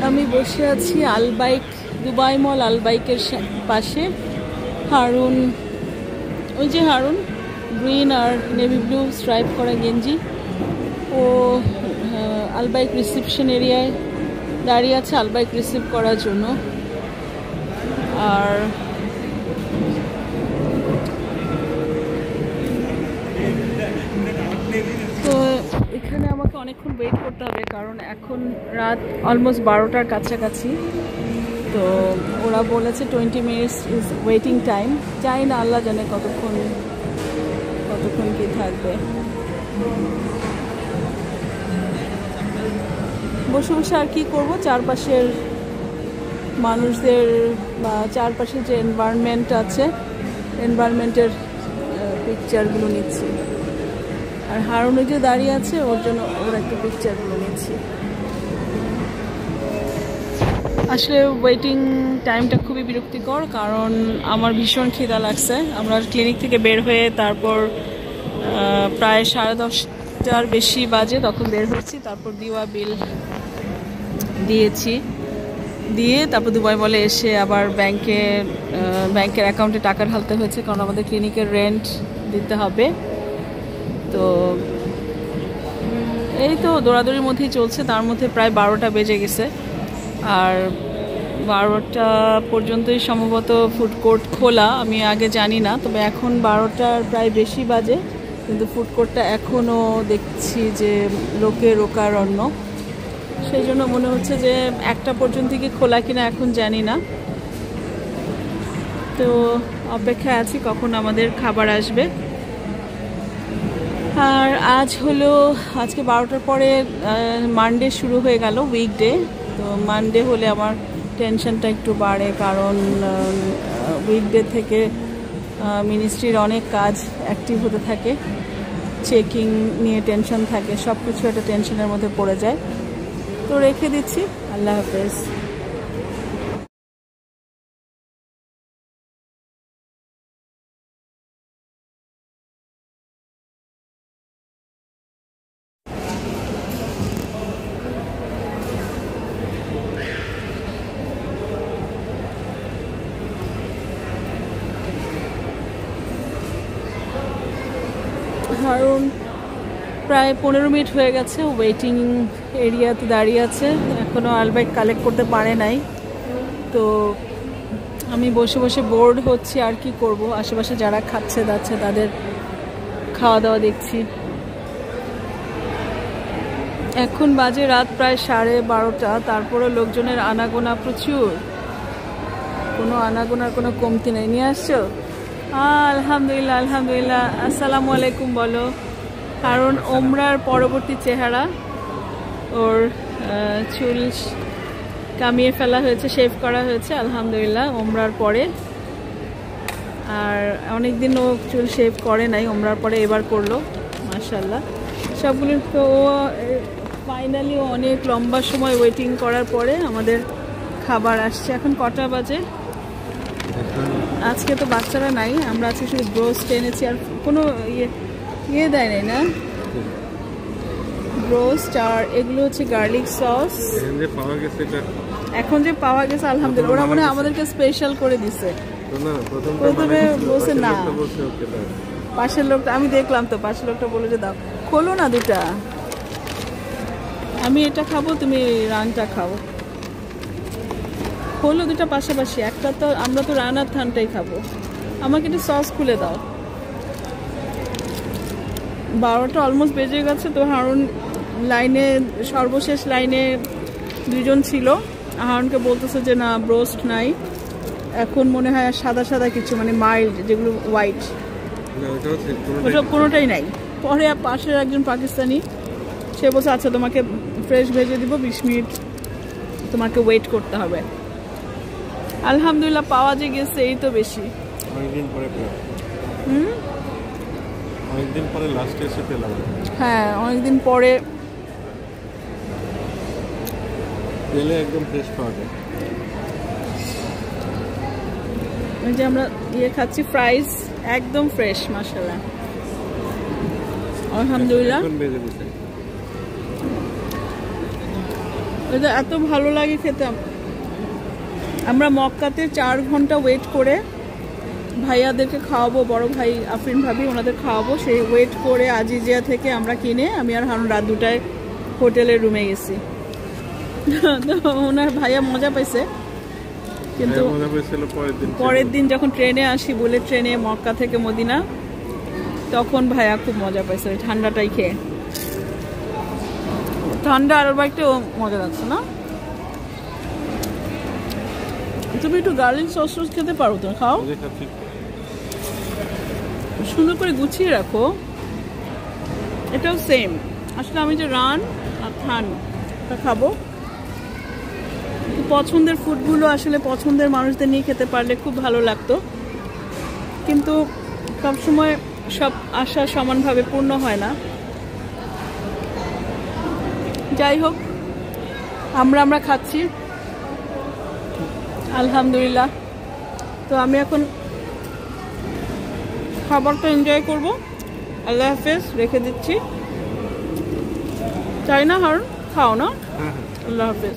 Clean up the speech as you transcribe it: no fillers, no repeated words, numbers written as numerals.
আমি বসে আছি আলবাইক, দুবাই মল আলবাইকের পাশে। হারুন, ওই যে হারুন, গ্রিন আর নেভি ব্লু স্ট্রাইপ করা গেঞ্জি, ও আলবাইক রিসিপশন এরিয়ায় দাঁড়িয়ে আছে আলবাইক রিসিভ করার জন্য। আর তো এখানে আমাকে অনেকক্ষণ ওয়েট করতে হবে, কারণ এখন রাত অলমোস্ট 12টার কাছাকাছি। তো ওরা বলেছে 20 মিনিটস ইজ ওয়েটিং টাইম। জানি না, আল্লাহ জানে কতক্ষণ কি থাকবে। বসে বসে আর কি করবো, চারপাশের মানুষদের বা চারপাশে যে এনভায়রনমেন্ট আছে, এনভায়রনমেন্টের পিকচারগুলো নিচ্ছি। আর হারুন যে দাঁড়িয়ে আছে, ওর জন্য ওর একটা পিকচারগুলো নিচ্ছি। আসলে ওয়েটিং টাইমটা খুবই বিরক্তিকর, কারণ আমার ভীষণ খিদা লাগছে। আমরা ক্লিনিক থেকে বের হয়ে তারপর প্রায় 10:30টার বেশি বাজে তখন বের হচ্ছি। তারপর দিওয়া বিল দিয়ে তারপর দুবাই বলে এসে আবার ব্যাংকের অ্যাকাউন্টে টাকা ঢালতে হয়েছে, কারণ আমাদের ক্লিনিকের রেন্ট দিতে হবে। তো এই তো দৌড়াদৌড়ির মধ্যেই চলছে। তার মধ্যে প্রায় 12টা বেজে গেছে। আর 12টা পর্যন্তই সম্ভবত ফুড কোর্ট খোলা, আমি আগে জানি না। তবে এখন 12টার প্রায় বেশি বাজে, কিন্তু ফুড কোর্টটা এখনও দেখছি যে লোকে রোকারণ্য। সেই জন্য মনে হচ্ছে যে 1টা পর্যন্ত কি খোলা কিনা এখন জানি না। তো অপেক্ষায় আছি কখন আমাদের খাবার আসবে। আর আজকে 12টার পরে মানডে শুরু হয়ে গেল, উইকডে। তো মানডে হলে আমার টেনশনটা একটু বাড়ে, কারণ উইকডে থেকে মিনিস্ট্রির অনেক কাজ অ্যাক্টিভ হতে থাকে, চেকিং নিয়ে টেনশন থাকে, সব কিছু একটা টেনশনের মধ্যে পড়ে যায়। তো রেখে দিচ্ছি। আল্লাহ হাফেজ। হারুন প্রায় 15 মিনিট হয়ে গেছে ওয়েটিং এরিয়াতে দাঁড়িয়ে আছে, এখনও আলবাইক কালেক্ট করতে পারে নাই। তো আমি বসে বসে বোর্ড হচ্ছি, আর কি করব। আশেপাশে যারা খাচ্ছে দাচ্ছে তাদের খাওয়া দাওয়া দেখছি। এখন বাজে রাত প্রায় 12:30। তারপরে লোকজনের আনাগোনা প্রচুর, কোনো আনাগোনার কোনো কমতি নেই। নিয়ে আসছো? আলহামদুলিল্লাহ আলহামদুলিল্লাহ। আসসালামু আলাইকুম বলো। কারণ ওমরার পরবর্তী চেহারা, ওর চুল কামিয়ে ফেলা হয়েছে, শেভ করা হয়েছে আলহামদুলিল্লাহ ওমরার পরে। আর অনেকদিন ও চুল শেভ করে নাই, ওমরার পরে এবার করলো মাশাআল্লাহ সবগুলো। তো ও ফাইনালি অনেক লম্বা সময় ওয়েটিং করার পরে আমাদের খাবার আসছে। এখন কটা বাজে? আজকে তো বাচ্চারা নাই, আমরা আজকে শুধু ব্রোস্ট এনেছি, আর কোনো ইয়ে দেয় নাই না, ব্রোস্ট। আর এগুলো হচ্ছে গার্লিক সস। এখন যে পাওয়া গেছে আলহামদুলিল্লাহ, ওরা মনে হয় আমাদেরকে স্পেশাল করে দিছে। প্রথমে বলছে না, পাশের লোকটা আমি দেখলাম, তো পাশের লোকটা বলে যে দাও, খোলো না দুটা, আমি এটা খাবো তুমি রানটা খাও, খোলো দুটা পাশাপাশি। একটা তো আমরা তো রান আর থানটাই খাবো, আমাকে একটু সস খুলে দাও। 12টা অলমোস্ট বেজে গেছে। তো হারুন লাইনে, সর্বশেষ লাইনে 2জন ছিল। হারুনকে বলতেছে যে না ব্রোস্ট নাই, এখন মনে হয় সাদা সাদা কিছু, মানে মাইল্ড যেগুলো হোয়াইট, ওটা কোনোটাই নাই। পরে পাশের একজন পাকিস্তানি, সে বলছে আচ্ছা তোমাকে ফ্রেশ ভেজে দিব, 20 মিনিট তোমাকে ওয়েট করতে হবে। আলহামদুলিল্লাহ পাওয়া যে গেছে, এই তো বেশি। অনেকদিন পরে লাস্ট এসে পেলাম। হ্যাঁ অনেকদিন পরে পেলে একদম ফ্রেশ পাওয়া যায়। ওই যে আমরা ইয়ে খাচ্ছি ফ্রাইস, একদম ফ্রেশ মাশাআল্লাহ আলহামদুলিল্লাহ। এটা এত ভালো লাগে খেতে। আমরা মক্কাতে 4 ঘন্টা ওয়েট করে ভাইয়াদেরকে খাওয়াবো, বড় ভাই আফরিন ভাবি ওনাদের খাওয়াবো, সেই ওয়েট করে আজিজিয়া থেকে আমরা কিনে আমি আর হারুন রাত 2টায় হোটেলের রুমে গেছি। ওনার ভাইয়া মজা পাইছে, কিন্তু পরের দিন যখন ট্রেনে আসি, বুলেট ট্রেনে মক্কা থেকে মদিনা, তখন ভাইয়া খুব মজা পাইছে ওই ঠান্ডাটাই খেয়ে। ঠান্ডা আর একটু মজা লাগছে না? তুমি একটু গার্লিক সস খেতে পারো তো, খাও, সুন্দর করে গুছিয়ে রাখো। এটাও সেম, আসলে আমি যে রান আর থান খাবো, পছন্দের ফুডগুলো আসলে পছন্দের মানুষদের নিয়ে খেতে পারলে খুব ভালো লাগতো, কিন্তু সবসময় সব আশা সমানভাবে পূর্ণ হয় না। যাই হোক, আমরা খাচ্ছি আলহামদুলিল্লাহ। তো আমি এখন খাবারটা এনজয় করব। আল্লাহ হাফেজ, রেখে দিচ্ছি। চাই না হারুন, খাও না? আল্লাহ হাফেজ।